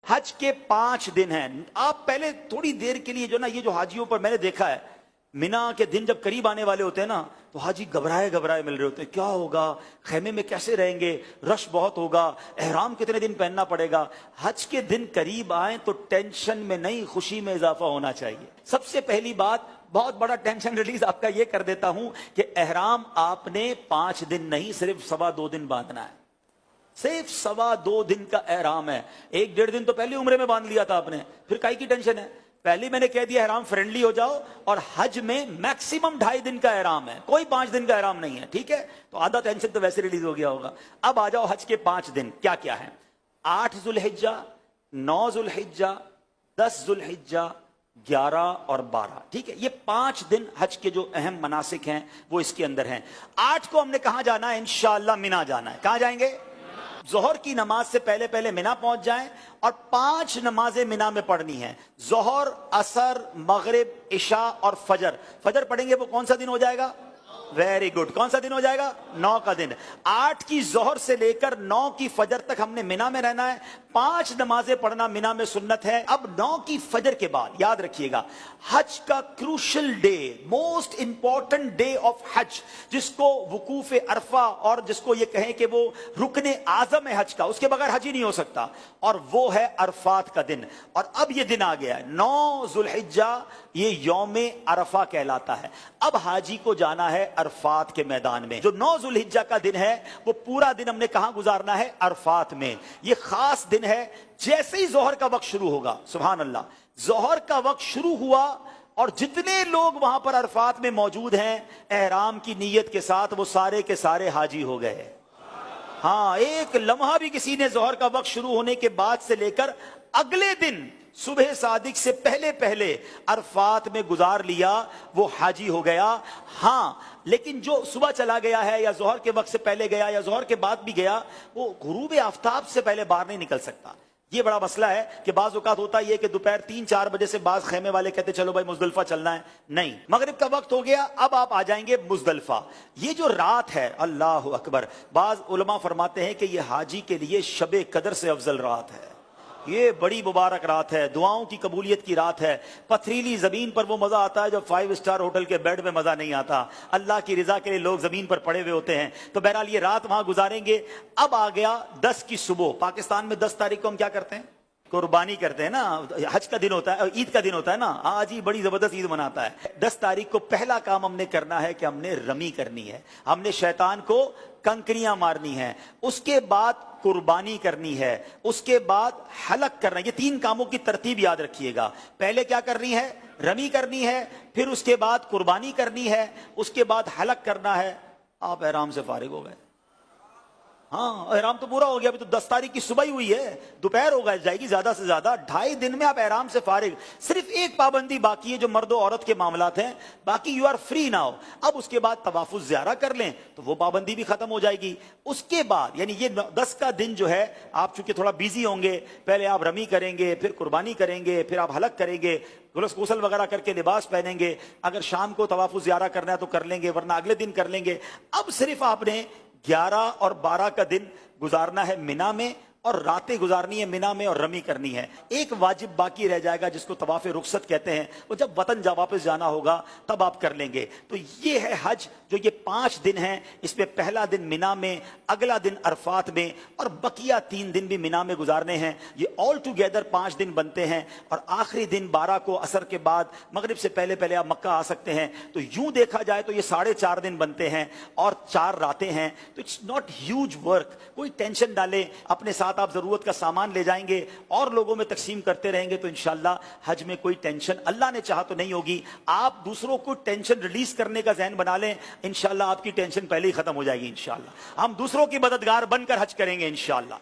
हज के 5 दिन हैं। आप पहले थोड़ी देर के लिए जो ना, ये जो हाजियों पर मैंने देखा है, मिना के दिन जब करीब आने वाले होते हैं ना, तो हाजी घबराए घबराए मिल रहे होते हैं, क्या होगा, खेमे में कैसे रहेंगे, रश बहुत होगा, एहराम कितने दिन पहनना पड़ेगा। हज के दिन करीब आए तो टेंशन में नहीं, खुशी में इजाफा होना चाहिए। सबसे पहली बात, बहुत बड़ा टेंशन रिलीज आपका ये कर देता हूं कि एहराम आपने 5 दिन नहीं, सिर्फ 2.25 दिन बांधना है। सिर्फ 2.25 दिन का एहराम है। 1-1.5 दिन तो पहले उम्रे में बांध लिया था आपने, फिर काई की टेंशन है। पहले मैंने कह दिया एहराम फ्रेंडली हो जाओ, और हज में मैक्सिमम 2.5 दिन का एहराम है, कोई 5 दिन का एहराम नहीं है, ठीक है। तो आधा टेंशन तो वैसे रिलीज हो गया होगा। अब आ जाओ हज के 5 दिन क्या क्या है। 8 जुल्हिज्जा, 9 जुल्हिज्जा, 10 जुल्हिज्जा, 11 और 12, ठीक है। ये 5 दिन हज के जो अहम मनासिक हैं वो इसके अंदर हैं। 8 को हमने कहां जाना है, इंशाअल्लाह मिना जाना है। कहां जाएंगे? जोहर की नमाज से पहले पहले मिना पहुंच जाएं, और 5 नमाजें मिना में पढ़नी है। जोहर, असर, मगरिब, इशा और फजर। फजर पढ़ेंगे वो कौन सा दिन हो जाएगा? वेरी गुड, कौन सा दिन हो जाएगा? 9 का दिन। 8 की जोहर से लेकर 9 की फजर तक हमने मिना में रहना है। 5 नमाजें पढ़ना मिना में सुन्नत है। अब 9 की फजर के बाद याद रखिएगा, हज का crucial day, most important day of हज, जिसको वकूफ अरफा, और जिसको ये कहें कि वो रुकने आजम है हज का, उसके बगैर हज ही नहीं हो सकता, और वो है अरफात का दिन। और अब ये दिन आ गया है 9 जुल्हिज्जा, ये यौमे अरफा कहलाता है। अब हाजी को जाना है अरफात के मैदान में। जो 9 जुल्हिज्जा का दिन है वो पूरा दिन हमने कहां गुजारना है? अरफात में। ये खास दिन है। जैसे ही जोहर का वक्त शुरू होगा, सुभान अल्लाह, जोहर का वक्त शुरू हुआ और जितने लोग वहां पर अरफात में मौजूद हैं एहराम की नीयत के साथ, वो सारे के सारे हाजी हो गए। हाँ, एक लम्हा भी किसी ने जोहर का वक्त शुरू होने के बाद से लेकर अगले दिन सुबह सादिक से पहले पहले अरफात में गुजार लिया, वो हाजी हो गया। हाँ, लेकिन जो सुबह चला गया है, या जोहर के वक्त से पहले गया, या जोहर के बाद भी गया, वो गुरूब आफ्ताब से पहले बाहर नहीं निकल सकता। ये बड़ा मसला है कि बाज़ औक़ात होता है कि दोपहर 3-4 बजे से बाज़ खेमे वाले कहते चलो भाई मुज़दलिफ़ा चलना है। नहीं, मगरिब का वक्त हो गया, अब आप आ जाएंगे मुज़दलिफ़ा। ये जो रात है, अल्लाह अकबर, बाज़ उलमा फरमाते हैं कि ये हाजी के लिए शब कदर से अफजल रात है। ये बड़ी मुबारक रात है, दुआओं की कबूलियत की रात है। पथरीली जमीन पर वो मजा आता है जो 5 स्टार होटल के बेड में मजा नहीं आता। अल्लाह की रिजा के लिए लोग जमीन पर पड़े हुए होते हैं। तो बहरहाल ये रात वहां गुजारेंगे। अब आ गया 10 की सुबह। पाकिस्तान में 10 तारीख को हम क्या करते हैं? कुर्बानी करते हैं ना। हज का दिन होता है, ईद का दिन होता है ना, आज ही बड़ी जबरदस्त ईद मनाता है। 10 तारीख को पहला काम हमने करना है कि हमने रमी करनी है, हमने शैतान को कंकरियां मारनी है, उसके बाद कुर्बानी करनी है, उसके बाद हलक करना है। ये 3 कामों की तरतीब याद रखिएगा। पहले क्या करनी है? रमी करनी है, फिर उसके बाद कुर्बानी करनी है, उसके बाद हलक करना है। आप एहराम से फारिग हो गए। हाँ, एहराम तो पूरा हो गया। अभी तो 10 तारीख की सुबह ही हुई है, दोपहर हो गया जाएगी ज्यादा से ज्यादा। 2.5 दिन में आप एहराम से फारिग। सिर्फ एक पाबंदी बाकी है जो मर्द और औरत के मामलात हैं, बाकी यू आर फ्री नाउ। अब उसके बाद तवाफुल ज़ियारा कर लें तो वो पाबंदी भी खत्म हो जाएगी। उसके बाद यानी ये 10 का दिन जो है, आप चूंकि थोड़ा बिजी होंगे, पहले आप रमी करेंगे, फिर कुर्बानी करेंगे, फिर आप हलक करेंगे, गुसल वगैरह करके लिबास पहनेंगे। अगर शाम को तवाफुल ज़ियारा करना है तो कर लेंगे, वरना अगले दिन कर लेंगे। अब सिर्फ आपने 11 और 12 का दिन गुजारना है मिना में, और रातें गुजारनी है मिना में, और रमी करनी है। एक वाजिब बाकी रह जाएगा जिसको तवाफ़े रुखसत कहते हैं, वो जब वतन वापस जाना होगा तब आप कर लेंगे। तो ये है हज, जो ये 5 दिन हैं। इसमें पहला दिन मिना में, अगला दिन अरफात में, और बकिया 3 दिन भी मिना में गुजारने हैं। ये ऑल टुगेदर 5 दिन बनते हैं। और आखिरी दिन 12 को असर के बाद मगरिब से पहले पहले आप मक्का आ सकते हैं। तो यूं देखा जाए तो ये 4.5 दिन बनते हैं और 4 रातें हैं। तो इट्स नॉट ह्यूज वर्क। कोई टेंशन डालें, अपने साथ आप जरूरत का सामान ले जाएंगे और लोगों में तकसीम करते रहेंगे तो इंशाल्लाह हज में कोई टेंशन, अल्लाह ने चाहा तो नहीं होगी। आप दूसरों को टेंशन रिलीज करने का ज़हन बना लें, इंशाल्लाह आपकी टेंशन पहले ही खत्म हो जाएगी। इंशाल्लाह हम दूसरों की मददगार बनकर हज करेंगे इंशाल्लाह।